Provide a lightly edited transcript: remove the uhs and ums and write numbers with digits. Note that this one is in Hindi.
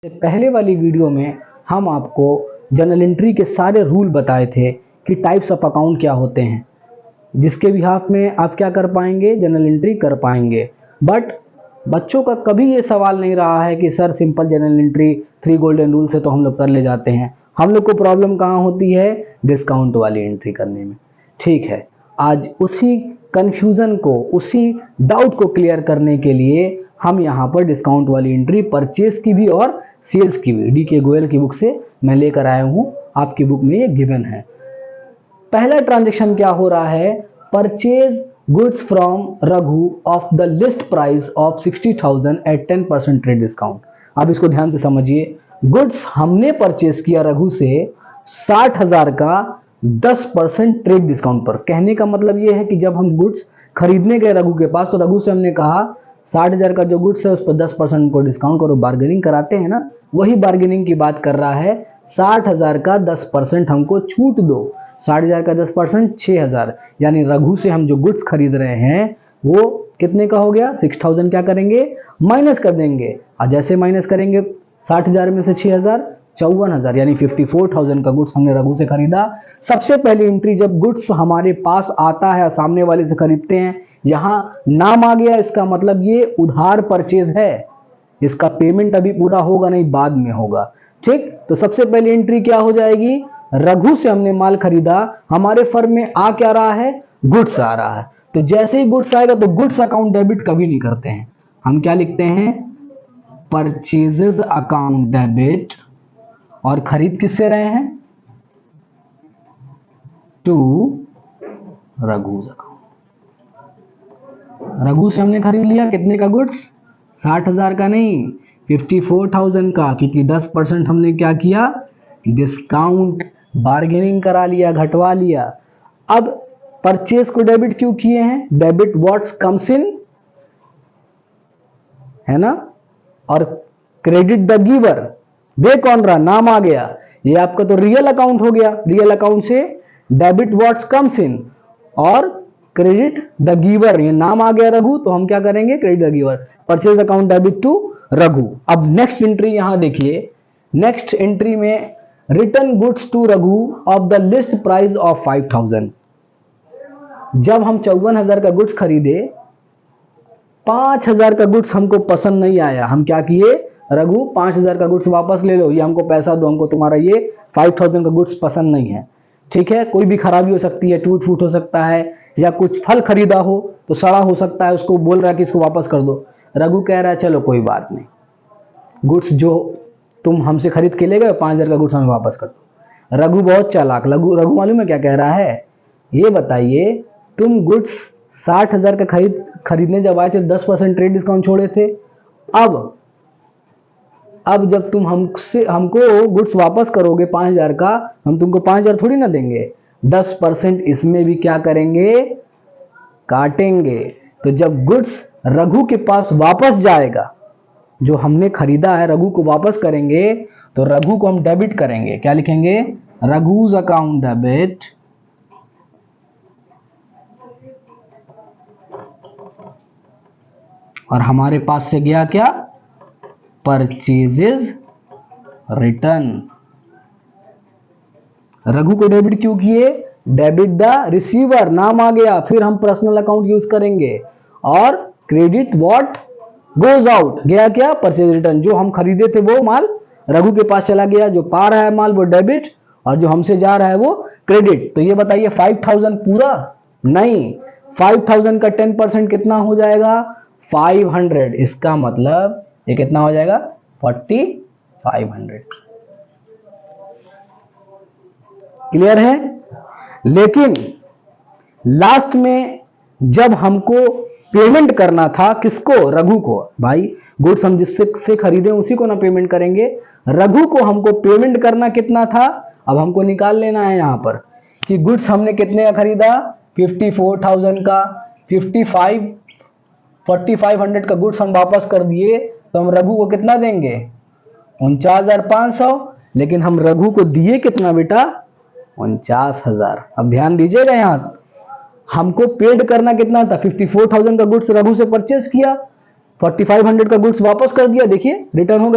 पहले वाली वीडियो में हम आपको जर्नल एंट्री के सारे रूल बताए थे कि टाइप्स ऑफ अकाउंट क्या होते हैं, जिसके बिहाफ में आप क्या कर पाएंगे, जर्नल एंट्री कर पाएंगे। बट बच्चों का कभी ये सवाल नहीं रहा है कि sir simple journal entry 3 golden rule से तो हम लोग कर ले जाते हैं, हम लोग को प्रॉब्लम कहाँ होती है, डिस्काउंट वाली एंट्री करने में। ठीक है, आज उसी कन्फ्यूज़न को, उसी डाउट को क्लियर करने के लिए हम यहाँ पर डिस्काउंट वाली एंट्री परचेज की भी और सेल्स की भी डी के गोयल की बुक से मैं लेकर आया हूँ। आपकी बुक में ये गिवन है। पहला ट्रांजैक्शन क्या हो रहा है, purchase goods from Raghu of the list price of 60,000 at 10% trade discount. अब इसको ध्यान से समझिए, गुड्स हमने परचेज किया रघु से 60,000 का 10% ट्रेड डिस्काउंट पर। कहने का मतलब ये है कि जब हम गुड्स खरीदने गए रघु के पास तो रघु से हमने कहा 60,000 का जो गुड्स है उस पर 10% को डिस्काउंट करो। बार्गेनिंग कराते हैं ना, वही बार्गेनिंग की बात कर रहा है। 60,000 का 10% हमको छूट दो। 60,000 का 10% 6,000, यानी रघु से हम जो गुड्स खरीद रहे हैं वो कितने का हो गया, 6,000 क्या करेंगे, माइनस कर देंगे। और जैसे माइनस करेंगे 60,000 में से 6,000, 54,000, यानी 54,000 का गुड्स हमने रघु से खरीदा। सबसे पहली एंट्री जब गुड्स हमारे पास आता है, सामने वाले से खरीदते हैं, यहां नाम आ गया, इसका मतलब ये उधार परचेज है, इसका पेमेंट अभी पूरा होगा नहीं, बाद में होगा। ठीक, तो सबसे पहली एंट्री क्या हो जाएगी, रघु से हमने माल खरीदा, हमारे फर्म में आ क्या रहा है, गुड्स आ रहा है। तो जैसे ही गुड्स आएगा तो गुड्स अकाउंट डेबिट कभी नहीं करते हैं, हम क्या लिखते हैं, परचेजेस अकाउंट डेबिट। और खरीद किससे रहे हैं, टू रघु's अकाउंट। रघु से हमने खरीद लिया कितने का गुड्स, 60,000 का नहीं, 54,000 का, क्योंकि 10% हमने क्या किया, डिस्काउंट, बार्गेनिंग करा लिया, घटवा लिया। अब परचेज को डेबिट क्यों किए हैं, डेबिट व्हाट्स कम्स इन, है ना, और क्रेडिट द गिवर, दे कौन रहा, नाम आ गया, ये आपका तो रियल अकाउंट हो गया। रियल अकाउंट से डेबिट व्हाट्स कम्स इन और क्रेडिट द गिवर, ये नाम आ गया रघु, तो हम क्या करेंगे, credit the giver, purchase account debit to Raghu. अब नेक्स्ट एंट्री यहां देखिए, नेक्स्ट एंट्री में return goods to Raghu of the list price of 5,000। जब हम 54,000 का गुड्स खरीदे, 5,000 का गुड्स हमको पसंद नहीं आया, हम क्या किए, रघु 5,000 का गुड्स वापस ले लो, ये हमको पैसा दो, हमको तुम्हारा ये 5,000 का गुड्स पसंद नहीं है। ठीक है, कोई भी खराबी हो सकती है, टूट फूट हो सकता है, या कुछ फल खरीदा हो तो सड़ा हो सकता है, उसको बोल रहा है कि इसको वापस कर दो। रघु कह रहा है चलो कोई बात नहीं, गुड्स जो तुम हमसे खरीद के ले गए 5,000 का गुड्स हमें वापस कर दो। रघु बहुत चालाक, रघु मालूम है क्या कह रहा है, ये बताइए तुम गुड्स 60,000 का खरीदने जब आए थे 10% ट्रेड डिस्काउंट छोड़े थे, अब जब तुम हमको गुड्स वापस करोगे 5,000 का, हम तुमको 5,000 थोड़ी ना देंगे, 10% इसमें भी क्या करेंगे, काटेंगे। तो जब गुड्स रघु के पास वापस जाएगा, जो हमने खरीदा है रघु को वापस करेंगे, तो रघु को हम डेबिट करेंगे, क्या लिखेंगे, रघु's अकाउंट डेबिट, और हमारे पास से गया क्या, परचेजेस रिटर्न। रघु को डेबिट क्यों किए, डेबिट द रिसीवर, नाम आ गया, फिर हम पर्सनल अकाउंट यूज करेंगे, और क्रेडिट व्हाट गोज आउट, गया क्या, परचेज रिटर्न। जो हम खरीदे थे वो माल रघु के पास चला गया, जो पा रहा है माल वो डेबिट, और जो हमसे जा रहा है वो क्रेडिट। तो ये बताइए 5,000 पूरा नहीं, 5,000 का 10% कितना हो जाएगा, 500। इसका मतलब ये कितना हो जाएगा, 4,500। क्लियर है। लेकिन लास्ट में जब हमको पेमेंट करना था, किसको, रघु को, भाई गुड्स हम जिससे खरीदे उसी को ना पेमेंट करेंगे, रघु को हमको पेमेंट करना कितना था, अब हमको निकाल लेना है यहां पर कि गुड्स हमने कितने का खरीदा, 54,000 का, 4,500 का गुड्स हम वापस कर दिए, तो हम रघु को कितना देंगे, 49,500। लेकिन हम रघु को दिए कितना बेटा, 49,000। अब ध्यान दीजिएगा, यहां हमको पेड करना कितना था, 54,000 का गुड्स रघु से परचेज किया, 4,500 का गुड्स वापस कर दिया, देखिए रिटर्न हो गया।